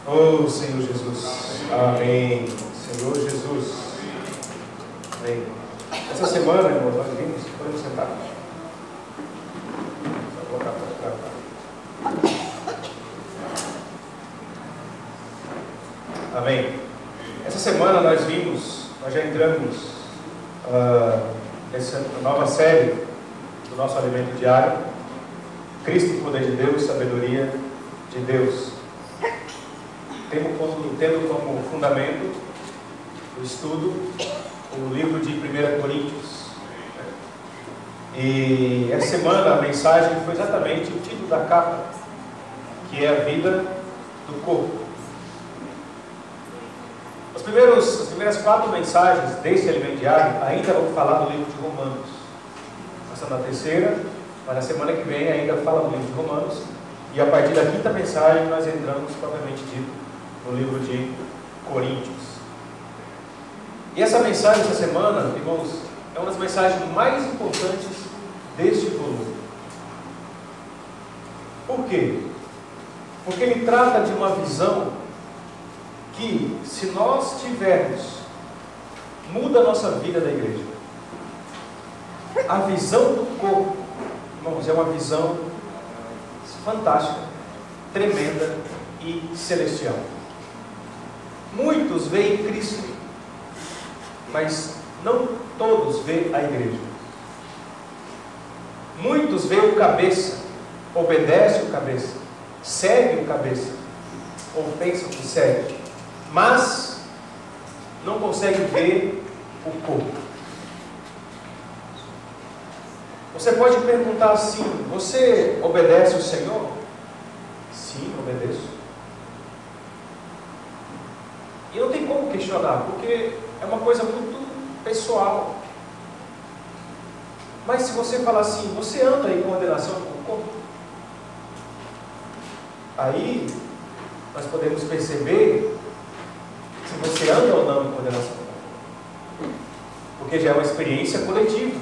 Oh, Senhor Jesus. Amém. Senhor Jesus. Amém. Essa semana, irmão, nós vimos. Podemos sentar. Vou colocar para cá. Amém. Essa semana nós já entramos nessa nova série do nosso alimento diário. Cristo, poder de Deus, sabedoria de Deus. Tendo como fundamento o estudo o livro de 1 Coríntios. E essa semana a mensagem foi exatamente o título da capa, que é a vida do corpo. As primeiras 4 mensagens desse alimento diário ainda vão falar do livro de Romanos. Passando na terceira, mas na semana que vem ainda fala do livro de Romanos. E a partir da 5ª mensagem nós entramos, propriamente dito, no livro de Coríntios. E essa mensagem essa semana, irmãos, é uma das mensagens mais importantes deste volume. Por quê? Porque ele trata de uma visão que, se nós tivermos, muda a nossa vida da igreja. A visão do corpo, irmãos, é uma visão fantástica, tremenda e celestial. Muitos veem Cristo, mas não todos veem a igreja. Muitos veem o cabeça, obedecem o cabeça, seguem o cabeça, ou pensam que seguem, mas não conseguem ver o corpo. Você pode perguntar assim: você obedece o Senhor? Sim, obedeço. E não tem como questionar, porque é uma coisa muito pessoal. Mas se você falar assim: você anda em condenação com o corpo? Aí nós podemos perceber se você anda ou não em condenação com o corpo, porque já é uma experiência coletiva.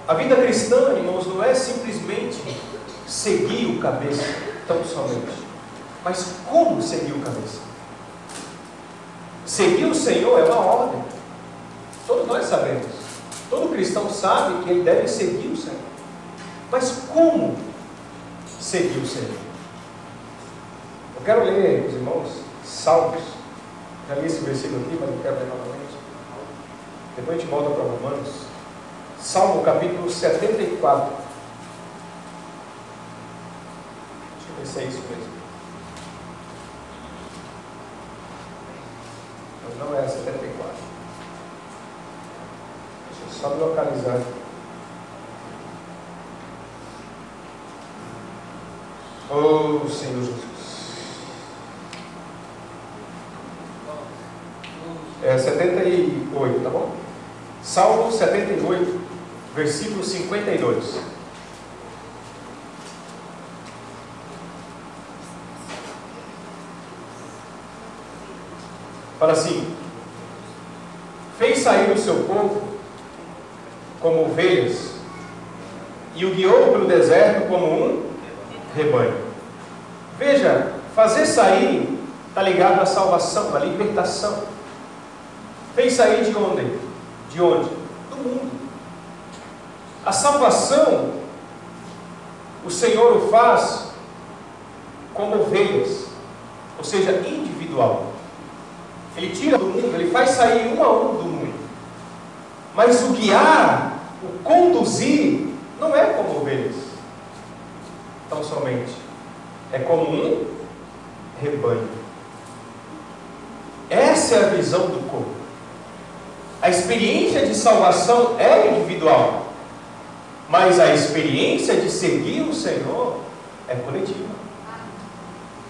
A vida cristã, irmãos, não é simplesmente seguir o cabeça tão somente, mas como seguir o cabeça. Seguir o Senhor é uma ordem. Todos nós sabemos. Todo cristão sabe que ele deve seguir o Senhor. Mas como seguir o Senhor? Eu quero ler, os irmãos, Salmos. Já li esse versículo aqui, mas eu quero ler novamente. Depois a gente volta para Romanos. Salmo capítulo 74. Deixa eu ver se é isso mesmo. Mas não é 74. Deixa eu só me localizar aqui. Oh, Senhor Jesus. É 78, tá bom? Salmo 78, versículo 52. Fala assim: fez sair o seu povo como ovelhas e o guiou pelo deserto como um rebanho. Veja, fazer sair está ligado à salvação, à libertação. Fez sair de onde? De onde? Do mundo. A salvação, o Senhor o faz como ovelhas, ou seja, individual. Ele tira do mundo, ele faz sair um a um do mundo. Mas o guiar, o conduzir, não é como ovelhas, tão somente. É como um rebanho. Essa é a visão do corpo. A experiência de salvação é individual, mas a experiência de seguir o Senhor é coletiva.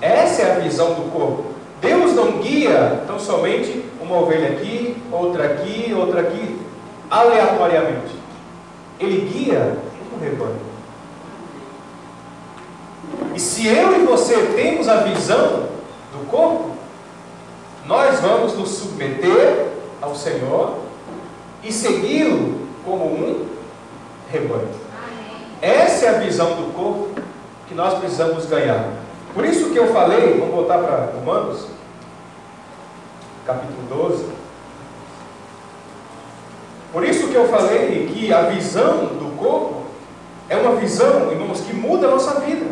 Essa é a visão do corpo. Deus não guia tão somente uma ovelha aqui, outra aqui, aleatoriamente. Ele guia um rebanho. E se eu e você temos a visão do corpo, nós vamos nos submeter ao Senhor e segui-lo como um rebanho. Essa é a visão do corpo que nós precisamos ganhar. Por isso que eu falei, vamos voltar para Romanos, capítulo 12. Por isso que eu falei que a visão do corpo é uma visão, irmãos, que muda a nossa vida.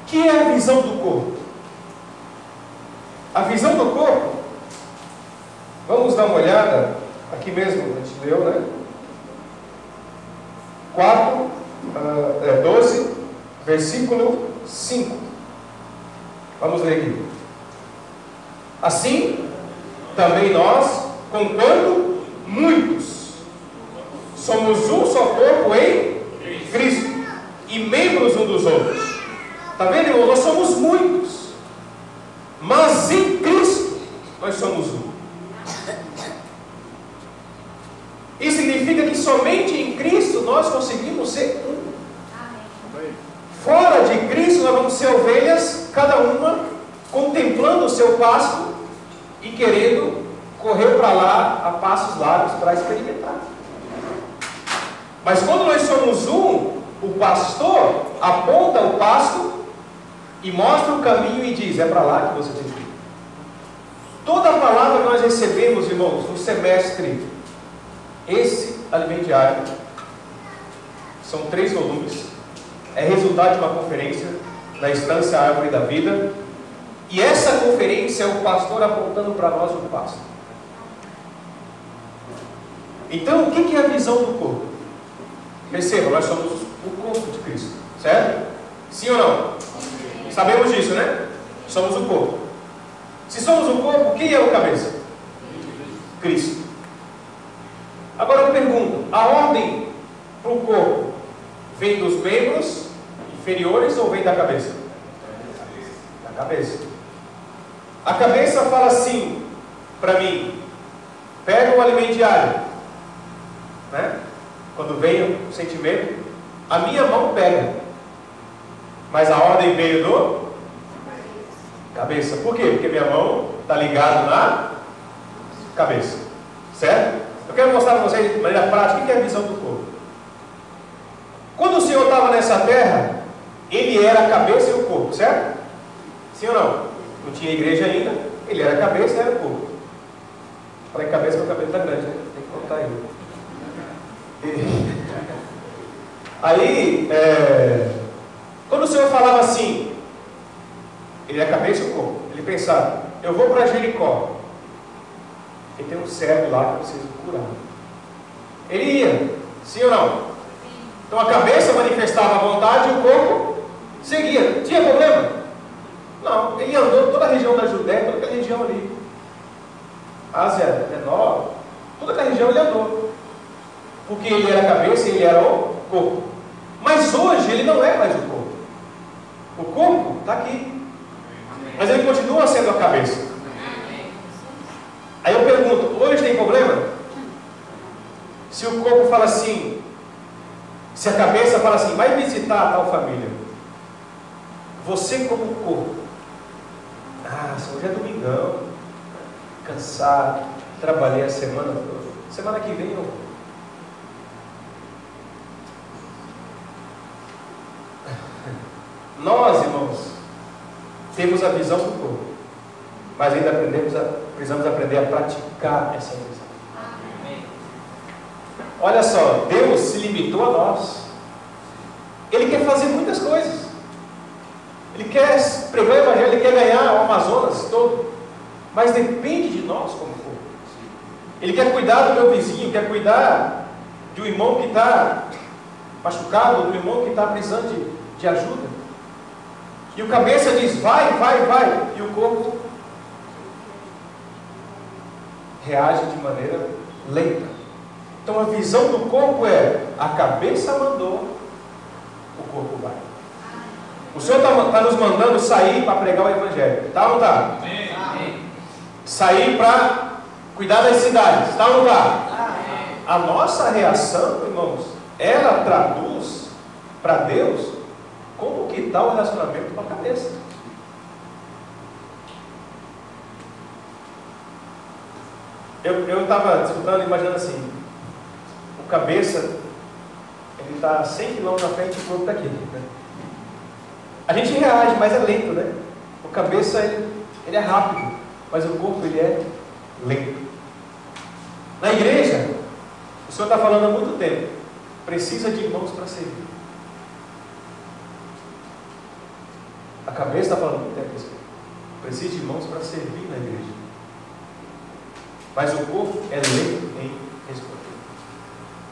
O que é a visão do corpo? A visão do corpo, vamos dar uma olhada, aqui mesmo, a gente leu, né? 12, versículo 5. Vamos ler aqui. Assim, também nós, conquanto muitos, somos um só corpo em Cristo, e membros um dos outros. Está vendo, irmão? Nós somos muitos, mas em Cristo nós somos um. Isso significa que somente em Cristo nós conseguimos ser um. Fora de Cristo nós vamos ser ovelhas, cada uma contemplando o seu pasto e querendo correr para lá a passos largos para experimentar. Mas quando nós somos um, o pastor aponta o pasto e mostra o caminho e diz: é para lá que você tem que ir. Toda a palavra que nós recebemos, irmãos, no semestre, esse alimento diário, são 3 volumes, é resultado de uma conferência da Estância Árvore da Vida, e essa conferência é o pastor apontando para nós o pasto. Então, o que é a visão do corpo? Perceba, nós somos o corpo de Cristo, certo? Sim ou não? Sim. Sabemos disso, né? Somos o corpo. Se somos o corpo, quem é o cabeça? Cristo. Agora eu pergunto, a ordem para o corpo vem dos membros inferiores ou vem da cabeça? Da cabeça. A cabeça fala assim para mim: pega o alimento diário, né? Quando vem o sentimento, a minha mão pega, mas a ordem veio do cabeça. Por quê? Porque minha mão está ligada na cabeça, certo? Eu quero mostrar para vocês de maneira prática o que é a visão do corpo. Quando o Senhor estava nessa terra, Ele era a cabeça e o corpo, certo? Sim ou não? Não tinha igreja ainda, Ele era a cabeça e era o corpo. Falei cabeça, meu cabelo está grande, né? Tem que contar aí. Aí, quando o Senhor falava assim, Ele é a cabeça e o corpo. Ele pensava: eu vou para Jericó, e tem um cego lá que eu preciso curar. Ele ia, sim ou não? Então a cabeça manifestava a vontade e o corpo seguia. Tinha problema? Não. Ele andou toda a região da Judéia, toda aquela região ali, Ásia Menor, toda aquela região ele andou, porque ele era a cabeça e ele era o corpo. Mas hoje ele não é mais o corpo. O corpo está aqui, mas ele continua sendo a cabeça. Aí eu pergunto, hoje tem problema? Se o corpo fala assim, se a cabeça fala assim, vai visitar a tal família, você como corpo, hoje é domingão, cansado, trabalhei a semana toda, semana que vem eu vou. Nós, irmãos, temos a visão do corpo, mas ainda precisamos aprender a praticar essa visão. Olha só, Deus se limitou a nós. Ele quer fazer muitas coisas. Ele quer pregar o Evangelho, Ele quer ganhar o Amazonas todo. Mas depende de nós como corpo. Ele quer cuidar do meu vizinho, quer cuidar de um irmão que está machucado, do irmão que está precisando de ajuda. E o cabeça diz, vai, vai, vai. E o corpo reage de maneira lenta. Então a visão do corpo é, a cabeça mandou, o corpo vai. O Senhor está nos mandando sair para pregar o Evangelho. Está ou não está? Sair para cuidar das cidades. Está ou não está? A nossa reação, irmãos, ela traduz para Deus como que está o relacionamento com a cabeça. Eu estava escutando, imaginando assim, o cabeça, ele está 100 km na frente e o corpo está aqui, né? A gente reage, mas é lento, né? O cabeça, ele é rápido, mas o corpo, ele é lento. Na igreja, o Senhor está falando há muito tempo, precisa de irmãos para servir. A cabeça está falando há muito tempo, precisa de irmãos para servir na igreja. Mas o corpo é lento em responder.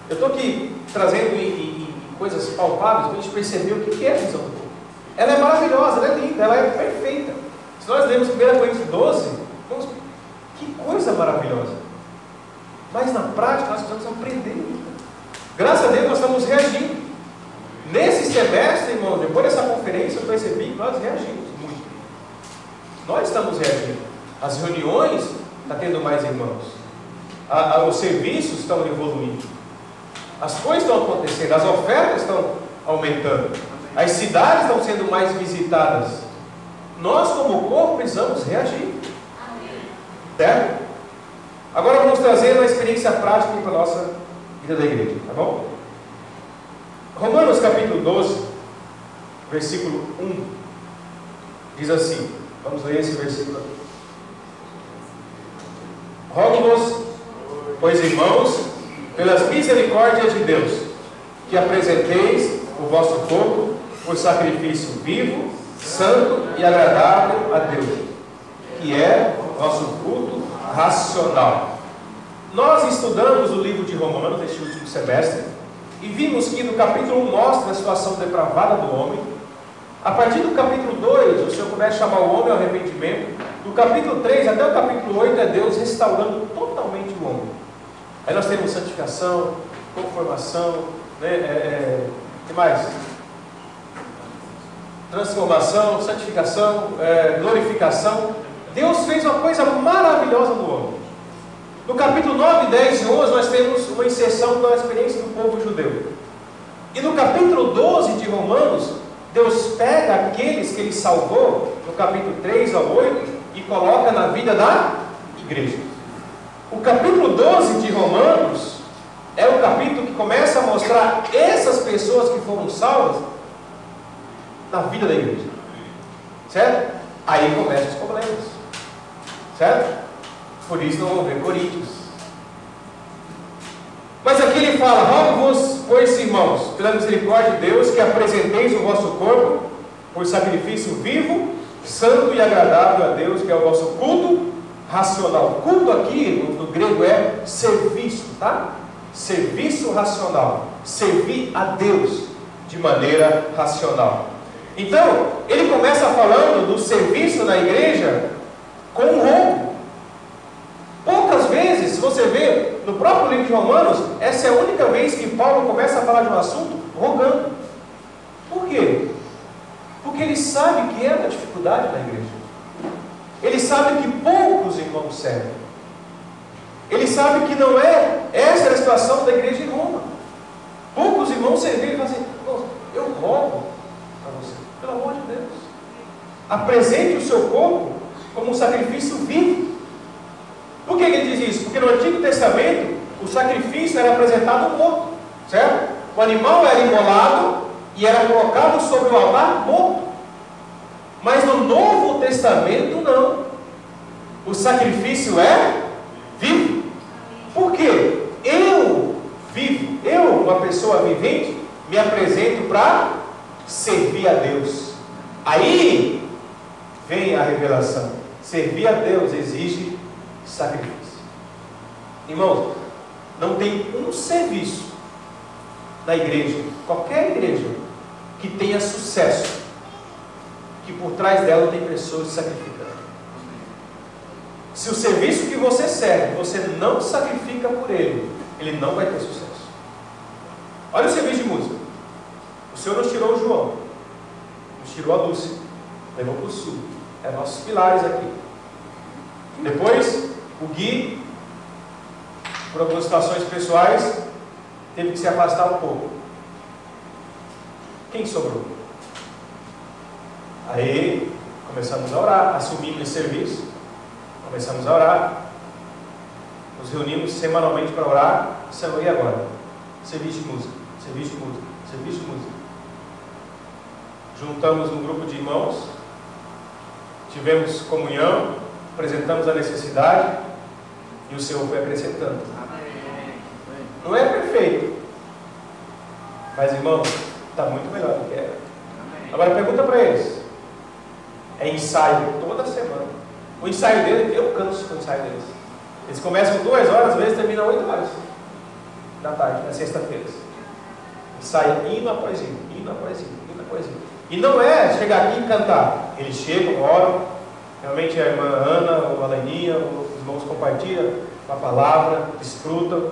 Eu estou aqui trazendo em coisas palpáveis para a gente perceber o que é a visão do corpo. Ela é maravilhosa, ela é linda, ela é perfeita. Se nós lemos 1 Coríntios 12, que coisa maravilhosa. Mas na prática nós precisamos aprender. Graças a Deus nós estamos reagindo. Nesse semestre, irmão, depois dessa conferência, eu percebi que nós reagimos muito. Nós estamos reagindo. As reuniões estão tendo mais irmãos. Os serviços estão evoluindo. As coisas estão acontecendo. As ofertas estão aumentando. As cidades estão sendo mais visitadas. Nós, como corpo, precisamos reagir. Certo? Agora vamos trazer uma experiência prática para a nossa vida da igreja, tá bom? Romanos capítulo 12, versículo 1, diz assim, vamos ler esse versículo aqui. Rogo-vos, pois irmãos, pelas misericórdias de Deus, que apresenteis o vosso corpo por sacrifício vivo, santo e agradável a Deus, que é o vosso culto racional. Nós estudamos o livro de Romanos neste último semestre e vimos que no capítulo 1 mostra a situação depravada do homem. A partir do capítulo 2, o Senhor começa a chamar o homem ao arrependimento. Do capítulo 3 até o capítulo 8 é Deus restaurando totalmente o homem. Aí nós temos santificação, conformação, né? Que mais? Transformação, santificação, glorificação. Deus fez uma coisa maravilhosa no homem. No capítulo 9, 10 e 11 nós temos uma inserção da experiência do povo judeu. E no capítulo 12 de Romanos, Deus pega aqueles que Ele salvou, no capítulo 3 ao 8, e coloca na vida da igreja. O capítulo 12 de Romanos é o capítulo que começa a mostrar essas pessoas que foram salvas na vida da igreja. Certo? Aí começam os problemas. Certo? Por isso não vão ver Coríntios. Mas aqui ele fala: rogo-vos, pois irmãos, pela misericórdia de Deus, que apresenteis o vosso corpo por sacrifício vivo, santo e agradável a Deus, que é o vosso culto racional. Culto aqui no grego é serviço, tá? Serviço racional. Servir a Deus de maneira racional. Então, ele começa falando do serviço na igreja com um rogo. Poucas vezes, se você vê no próprio livro de Romanos, essa é a única vez que Paulo começa a falar de um assunto rogando. Por quê? Porque ele sabe que é uma dificuldade na igreja. Ele sabe que poucos irmãos servem. Ele sabe que não é essa a situação da igreja em Roma. Poucos irmãos serviram e falam assim: eu rogo para você, pelo amor de Deus, apresente o seu corpo como um sacrifício vivo. Por que ele diz isso? Porque no Antigo Testamento o sacrifício era apresentado morto, certo? O animal era imolado e era colocado sobre o altar morto. Mas no Novo Testamento não. O sacrifício é vivo. Por quê? Eu vivo, eu, uma pessoa vivente, me apresento para servir a Deus. Aí vem a revelação. Servir a Deus exige sacrifício. Irmãos, não tem um serviço na igreja, qualquer igreja, que tenha sucesso, que por trás dela tem pessoas se sacrificando. Se o serviço que você serve, você não sacrifica por ele, ele não vai ter sucesso. Olha o serviço de música. O Senhor nos tirou o João, nos tirou a Lúcia, levou para o sul. É nossos pilares aqui. Depois, o Gui, por algumas situações pessoais, teve que se afastar um pouco. Quem sobrou? Aí, começamos a orar, assumimos esse serviço, começamos a orar, nos reunimos semanalmente para orar. Senhor, e agora? Serviço de música, serviço de música, serviço de música. juntamos um grupo de irmãos, tivemos comunhão, apresentamos a necessidade e o Senhor foi acrescentando. Não é perfeito, mas irmão, está muito melhor do que era. Agora pergunta para eles: é ensaio toda semana. O ensaio deles, eu canso com o ensaio deles. Eles começam 2 horas, às vezes terminam 8 horas da tarde, na sexta-feira. Ensaio hino após hino, hino após hino, hino após hino. E não é chegar aqui e cantar. Eles chegam, oram. Realmente a irmã Ana, ou a Laininha, os irmãos compartilham a palavra, desfrutam,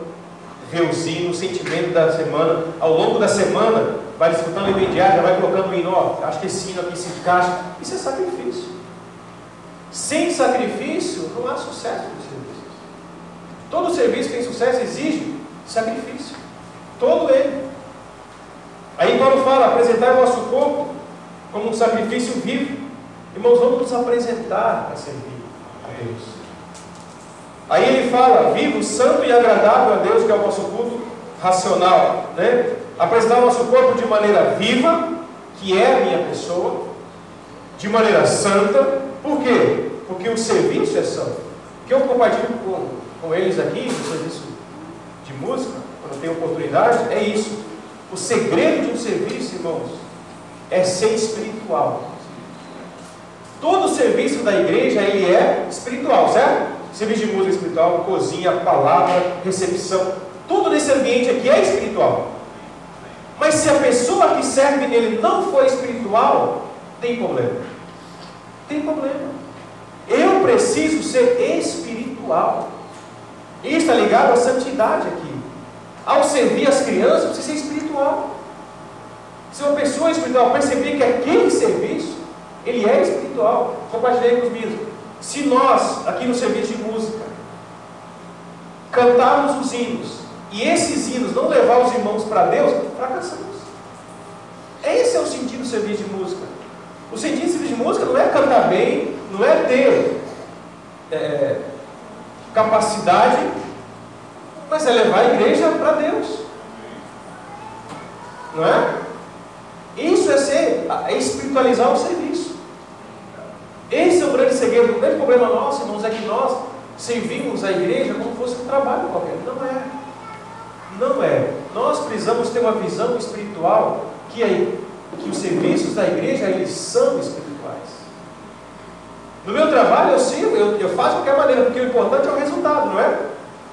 vê os hinos, o sentimento da semana. Ao longo da semana, vai desfrutando o imediato, já vai colocando o hino. Ó, acho que esse hino aqui se encaixa. Isso é sacrifício. Sem sacrifício, não há sucesso no serviço. Todo serviço que tem sucesso exige sacrifício. Todo ele. Aí Paulo fala: apresentar o nosso corpo como um sacrifício vivo. Irmãos, vamos nos apresentar para servir a Deus. Aí ele fala: vivo, santo e agradável a Deus, que é o nosso culto racional, né? Apresentar o nosso corpo de maneira viva, que é a minha pessoa, de maneira santa. Por quê? Porque o serviço é santo. O que eu compartilho com eles aqui, no serviço de música, quando tenho oportunidade, é isso. O segredo de um serviço, irmãos, é ser espiritual. Todo serviço da igreja, ele é espiritual, certo? Serviço de música espiritual, cozinha, palavra, recepção, tudo nesse ambiente aqui é espiritual. Mas se a pessoa que serve nele não for espiritual, tem problema. Tem problema. Eu preciso ser espiritual. Isso está ligado à santidade aqui. Ao servir as crianças, precisa ser espiritual. Se uma pessoa espiritual perceber que aquele serviço, ele é espiritual, compartilhei com os meus. Se nós, aqui no serviço de música, cantarmos os hinos, e esses hinos não levar os irmãos para Deus, fracassamos. Esse é o sentido do serviço de música. O sentido do serviço de música não é cantar bem, não é ter capacidade, mas é levar a igreja para Deus. Não é? Isso é espiritualizar o serviço. Esse é o grande segredo. O grande problema nosso, irmãos, é que nós servimos a igreja como se fosse um trabalho qualquer. Não é. Não é. Nós precisamos ter uma visão espiritual que os serviços da igreja, eles são espirituais. No meu trabalho eu sirvo, eu faço de qualquer maneira, porque o importante é o resultado, não é?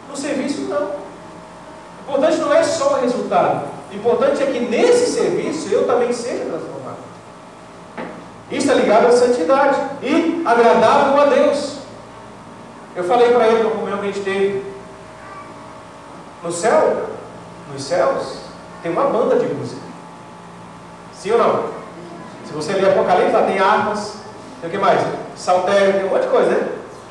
No serviço não. O importante não é só o resultado. O importante é que nesse serviço eu também seja transformado. Isso está ligado à santidade e agradável a Deus. Eu falei para ele no comunhão que a gente teve. No céu, nos céus, tem uma banda de música. Sim ou não? Se você ler Apocalipse, lá tem harpas, tem o que mais? Saltério, tem um monte de coisa, né?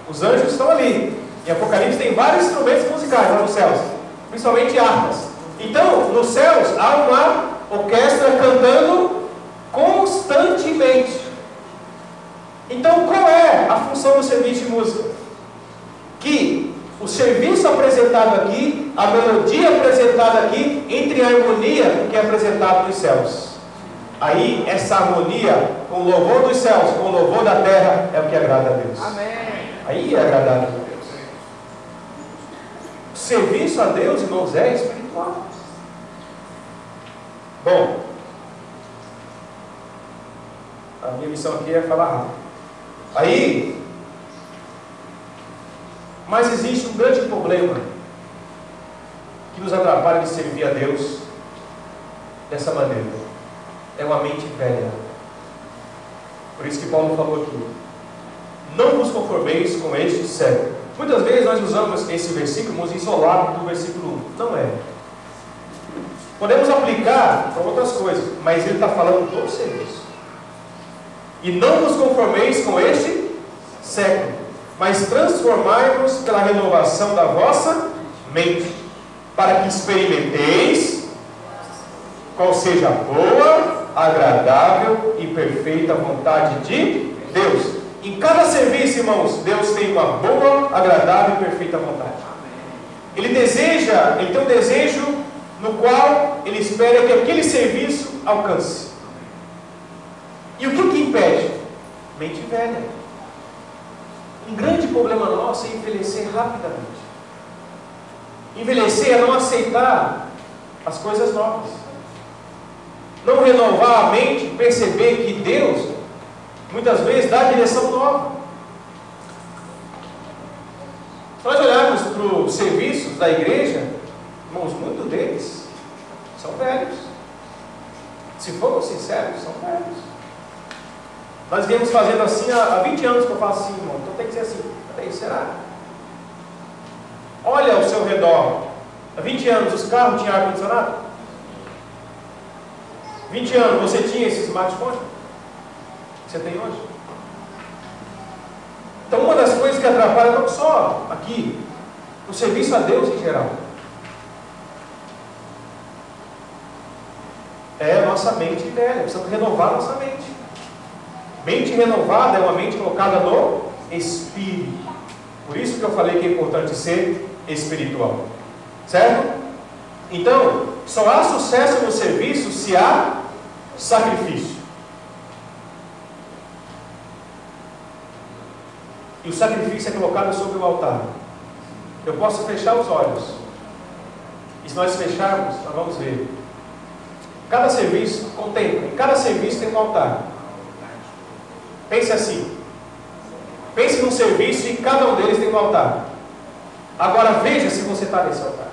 Os anjos estão ali. Em Apocalipse tem vários instrumentos musicais lá nos céus, principalmente harpas. Então, nos céus há uma orquestra cantando constantemente. Então, qual é a função do serviço de música? Que o serviço apresentado aqui, a melodia apresentada aqui, entre a harmonia que é apresentado nos céus. Aí, essa harmonia com o louvor dos céus, com o louvor da terra, é o que agrada a Deus. Amém. Aí é agradável a Deus. O serviço a Deus, irmãos, é espiritual. Bom, a minha missão aqui é falar rápido. Aí, mas existe um grande problema que nos atrapalha de servir a Deus dessa maneira. É uma mente velha. Por isso que Paulo falou aqui: não vos conformeis com este século. Muitas vezes nós usamos esse versículo isolado do versículo 1. Não é. Podemos aplicar para outras coisas, mas ele está falando do serviço. E não vos conformeis com este século, mas transformai-vos pela renovação da vossa mente, para que experimenteis qual seja a boa, agradável e perfeita vontade de Deus. Em cada serviço, irmãos, Deus tem uma boa, agradável e perfeita vontade. Ele tem um desejo no qual ele espera que aquele serviço alcance. Mente velha. Um grande problema nosso é envelhecer rapidamente. Envelhecer é não aceitar as coisas novas. Não renovar a mente, perceber que Deus, muitas vezes, dá direção nova. Se nós olharmos para os serviços da igreja, irmãos, muitos deles são velhos. Se formos sinceros, são velhos. Nós viemos fazendo assim há 20 anos que eu faço assim, irmão. Então tem que ser assim. Peraí, será? Olha ao seu redor. Há 20 anos os carros tinham ar-condicionado? 20 anos você tinha esse smartphone que você tem hoje? Então uma das coisas que atrapalha não só aqui, no serviço a Deus em geral, é a nossa mente velha. Precisamos renovar a nossa mente. Mente renovada é uma mente colocada no Espírito. Por isso que eu falei que é importante ser espiritual. Certo? Então, só há sucesso no serviço se há sacrifício. E o sacrifício é colocado sobre o altar. Eu posso fechar os olhos. E se nós fecharmos, nós vamos ver. Cada serviço, contempla, em cada serviço tem um altar. Pense assim. Pense num serviço e cada um deles tem um altar. Agora veja se você está nesse altar.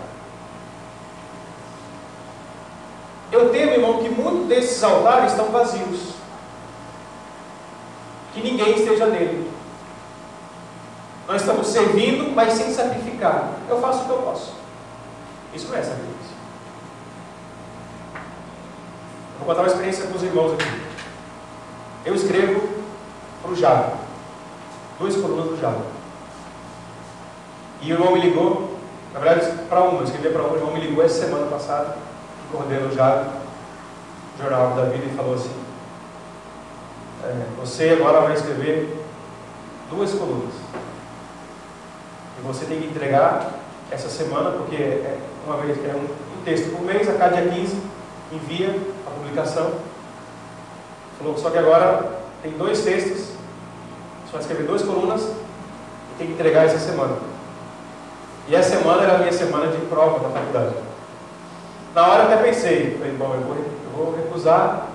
Eu temo, irmão, que muitos desses altares estão vazios. Que ninguém esteja nele. Nós estamos servindo, mas sem sacrificar. Eu faço o que eu posso. Isso não é sacrifício. Vou contar uma experiência com os irmãos aqui. Eu escrevo para o Java. 2 colunas do Java. E o irmão me ligou, na verdade, para uma, eu escrevi para uma, o irmão me ligou essa semana passada, que coordena o Java, Jornal da Vida, e falou assim: você agora vai escrever 2 colunas. E você tem que entregar essa semana, porque uma vez, um texto por mês, a cada dia 15, envia a publicação. Falou, só que agora tem 2 textos, você vai escrever 2 colunas e tem que entregar essa semana. E essa semana era a minha semana de prova na faculdade. Na hora eu até pensei, falei, bom, eu vou recusar,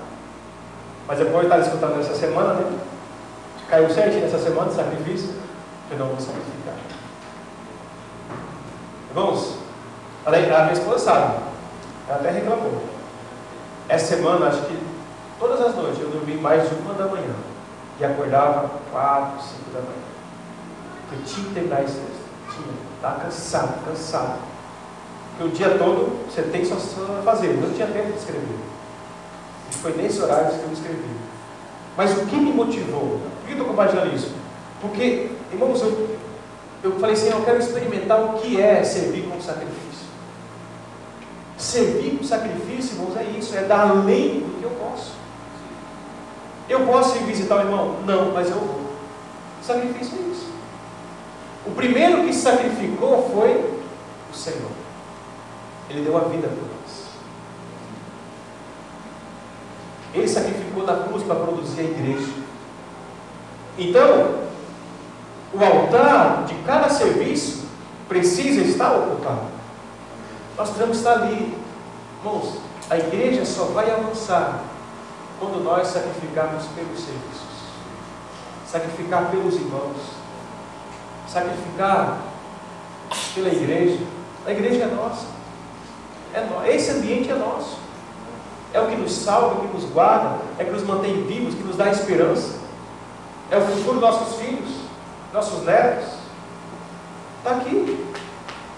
mas depois de estar escutando essa semana, né? Caiu certinho nessa semana de sacrifício, eu não vou sacrificar. Irmãos, a minha esposa sabe, ela até reclamou. Essa semana, acho que todas as noites eu dormi mais de 1 da manhã e acordava 4, 5 da manhã. Eu tinha que terminar esse texto. Estava cansado. Porque o dia todo você tem só fazer. Eu não tinha tempo de escrever. E foi nesse horário que eu escrevi. Mas o que me motivou? Por que eu estou compartilhando isso? Porque, irmãos, eu falei assim, eu quero experimentar o que é servir com sacrifício. Servir com sacrifício, irmãos, é isso, é dar além do que eu posso. Eu posso ir visitar o irmão? Não, mas eu vou. Sacrifício é isso. O primeiro que sacrificou foi o Senhor. Ele deu a vida por nós. Ele sacrificou na cruz para produzir a igreja. Então, o altar de cada serviço precisa estar ocupado. Nós precisamos estar ali. Irmãos, a igreja só vai avançar quando nós sacrificarmos pelos serviços. Sacrificar pelos irmãos. Sacrificar pela igreja. A igreja é nossa. Esse ambiente é nosso. É o que nos salva, é o que nos guarda, é o que nos mantém vivos, que nos dá esperança. É o futuro dos nossos filhos, nossos netos. Está aqui.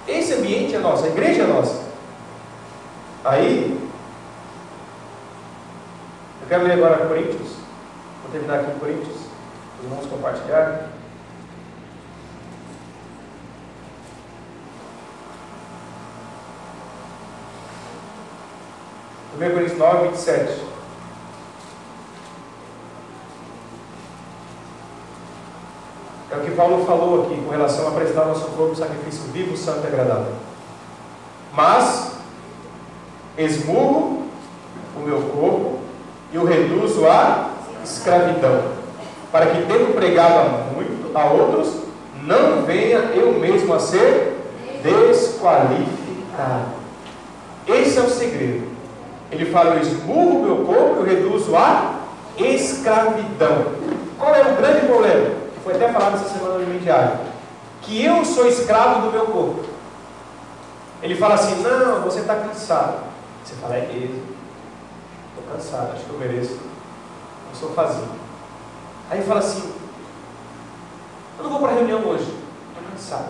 Esse ambiente é nosso, a igreja é nossa. Aí, eu quero ler agora Coríntios. Vou terminar aqui em Coríntios. Os irmãos compartilharem. 1 Coríntios 9, 27. É o que Paulo falou aqui com relação a apresentar nosso corpo sacrifício vivo, santo e agradável. Mas esmurro o meu corpo e o reduzo à escravidão, para que, tendo pregado a outros, não venha eu mesmo a ser desqualificado. Esse é o segredo. Ele fala: eu esmurro o meu corpo, eu reduzo a escravidão. Qual é o grande problema? Que foi até falado essa semana no Diário. Que eu sou escravo do meu corpo. Ele fala assim: não, você está cansado. Você fala: é mesmo, estou cansado, acho que eu mereço um sofazinho. Aí ele fala assim: eu não vou para a reunião hoje, estou cansado.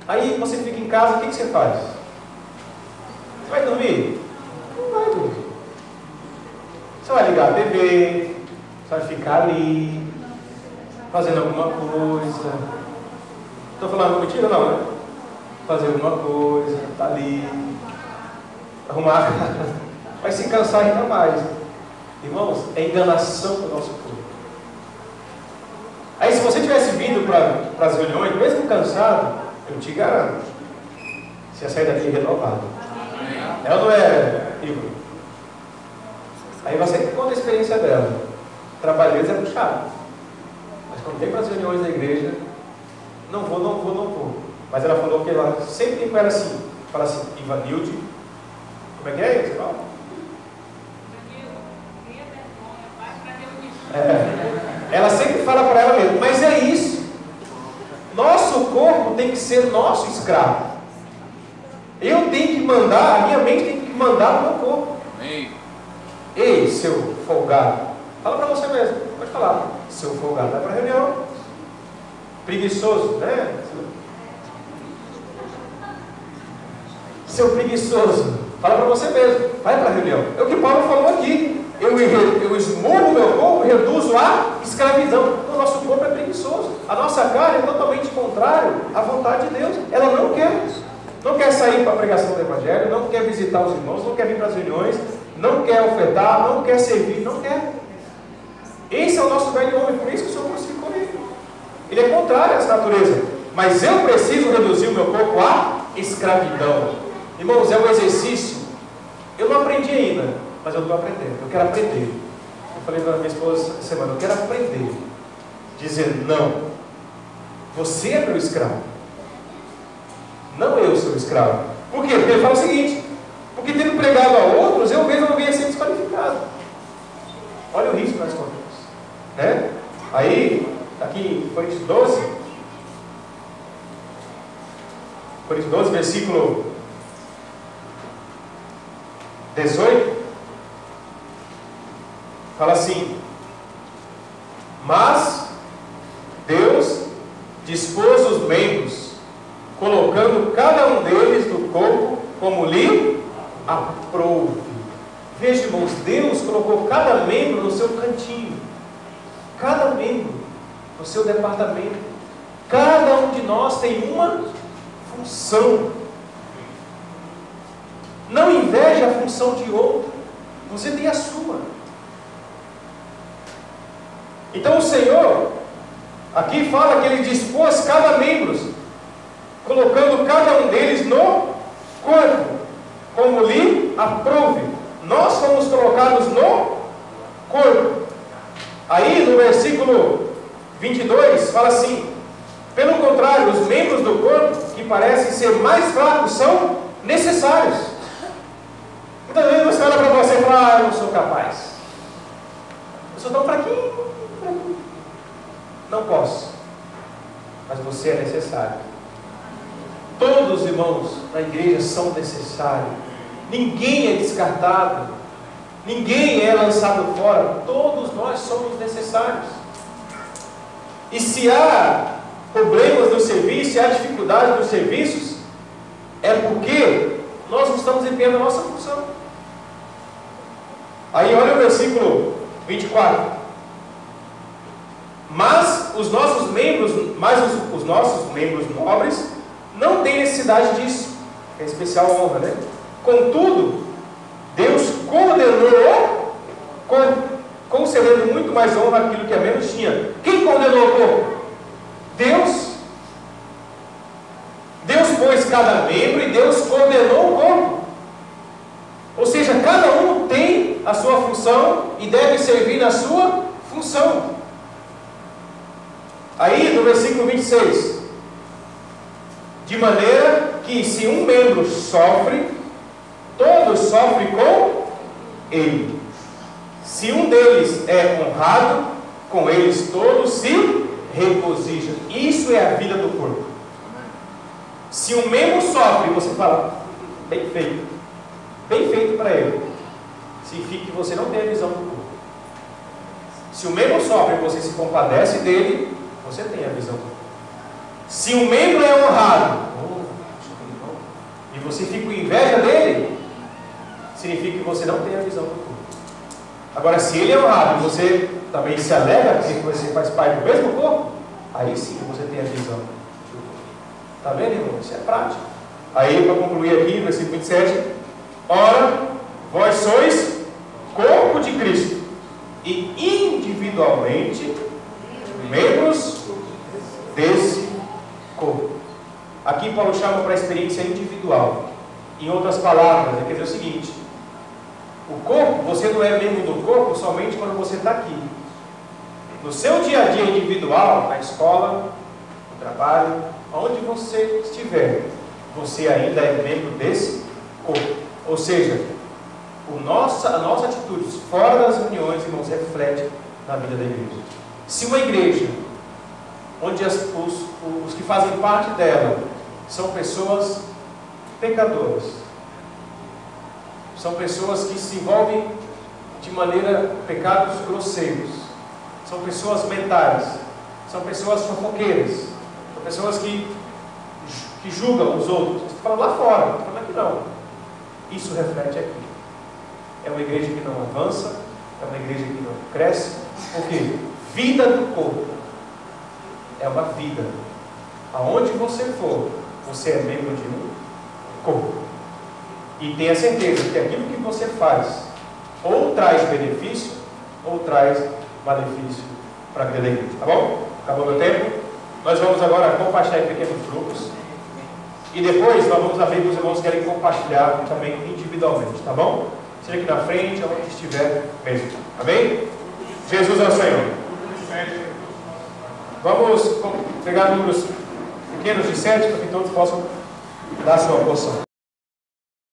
Aí você fica em casa, o que você faz? Você vai dormir? Não vai dormir. Você vai ligar a TV, você vai ficar ali, fazendo alguma coisa. Estou falando mentira? Não, né? Fazer alguma coisa, tá ali, arrumar a casa, vai se cansar ainda mais. Irmãos, é enganação do nosso corpo. Aí, se você tivesse vindo para as reuniões, mesmo cansado, eu te garanto, você ia sair daqui renovado. Ela não é, Igor? Aí você conta a experiência dela. O trabalho deles é puxado. Mas quando vem para as reuniões da igreja, não vou. Mas ela falou que ela sempre tem com ela assim. Fala assim: Ivanilde, como é que é isso? Ela sempre fala para ela mesmo, mas é isso. Nosso corpo tem que ser nosso escravo. Eu tenho que mandar, a minha mente tem que mandar no meu corpo. Ei, seu folgado, fala para você mesmo, pode falar. Seu folgado, vai para a reunião. Preguiçoso, né? Seu preguiçoso, fala para você mesmo, vai para a reunião. É o que Paulo falou aqui. Eu esmurro o meu corpo, reduzo a escravidão. O nosso corpo é preguiçoso. A nossa carne é totalmente contrário à vontade de Deus. Ela não quer sair para a pregação do Evangelho, não quer visitar os irmãos, não quer vir para as reuniões, não quer ofertar, não quer servir, não quer. Esse é o nosso velho homem, por isso que o Senhor crucificou ele. Ele é contrário a essa natureza. Mas eu preciso reduzir o meu corpo à escravidão. Irmãos, é um exercício. Eu não aprendi ainda, mas eu estou aprendendo. Eu quero aprender. Eu falei para minha esposa essa semana: eu quero aprender. Dizer não. Você é meu escravo. Não eu sou escravo. Por quê? Porque ele fala o seguinte: porque tendo pregado a outros, eu mesmo não venho a ser desqualificado. Olha o risco que nós corremos, né? Aí, aqui em Coríntios 12, versículo 18, fala assim: mas Deus dispôs os membros, colocando cada um deles no corpo como lhe aprouve. Veja, irmãos, Deus colocou cada membro no seu cantinho, cada membro no seu departamento. Cada um de nós tem uma função. Não inveje a função de outro, você tem a sua. Então o Senhor aqui fala que Ele dispôs cada membro, colocando cada um deles no corpo, como lhe aprouve. Nós fomos colocados no corpo. Aí no versículo 22 fala assim: pelo contrário, os membros do corpo que parecem ser mais fracos são necessários. Muitas vezes você olha para você e fala: eu não sou capaz, eu sou tão fraquinho. Não posso. Mas você é necessário. Todos os irmãos na igreja são necessários. Ninguém é descartado, ninguém é lançado fora. Todos nós somos necessários. E se há problemas no serviço, se há dificuldade nos serviços, é porque nós não estamos empenhando a nossa função. Aí olha o versículo 24. Mas os nossos membros nobres não têm necessidade disso. É especial honra, né? Contudo, Deus condenou o corpo, concedendo muito mais honra àquilo que a menos tinha. Quem condenou o corpo? Deus. Deus pôs cada membro e Deus condenou o corpo. Ou seja, cada um tem a sua função e deve servir na sua função. Aí no versículo 26, de maneira que se um membro sofre, todos sofrem com ele. Se um deles é honrado, com eles todos se regozijam. Isso é a vida do corpo. Se um membro sofre, você fala, bem feito para ele, significa que você não tem a visão do corpo. Se o membro sofre e você se compadece dele, você tem a visão do corpo. Se um membro é honrado, e você fica com inveja dele, significa que você não tem a visão do corpo. Agora, se ele é honrado e você também se alegra porque você faz parte do mesmo corpo, aí sim você tem a visão do corpo. Está vendo, irmão? Isso é prático. Aí, para concluir aqui, versículo 27, ora, vós sois corpo de Cristo, e individualmente membros desse corpo. Aqui Paulo chama para a experiência individual. Em outras palavras, ele quer dizer o seguinte: o corpo, você não é membro do corpo somente quando você está aqui. No seu dia a dia individual, na escola, no trabalho, onde você estiver, você ainda é membro desse corpo. Ou seja, a nossa atitude fora das reuniões, irmãos, reflete na vida da igreja. Se uma igreja, onde os que fazem parte dela são pessoas pecadoras, são pessoas que se envolvem de maneira pecados grosseiros, são pessoas mentais, são pessoas fofoqueiras, são pessoas que julgam os outros. Estou falando lá fora, não estou falando aqui não. Isso reflete aqui. É uma igreja que não avança, é uma igreja que não cresce, porque vida do corpo é uma vida. Aonde você for, você é membro de um corpo. E tenha certeza que aquilo que você faz ou traz benefício ou traz malefício para a vida da igreja. Tá bom? Acabou meu tempo. Nós vamos agora compartilhar em pequenos grupos. E depois nós vamos abrir para os irmãos que querem compartilhar também individualmente. Tá bom? Seja aqui na frente, onde estiver mesmo. Amém? Jesus é o Senhor. Vamos pegar números pequenos de 7 para que todos possam dar a sua porção.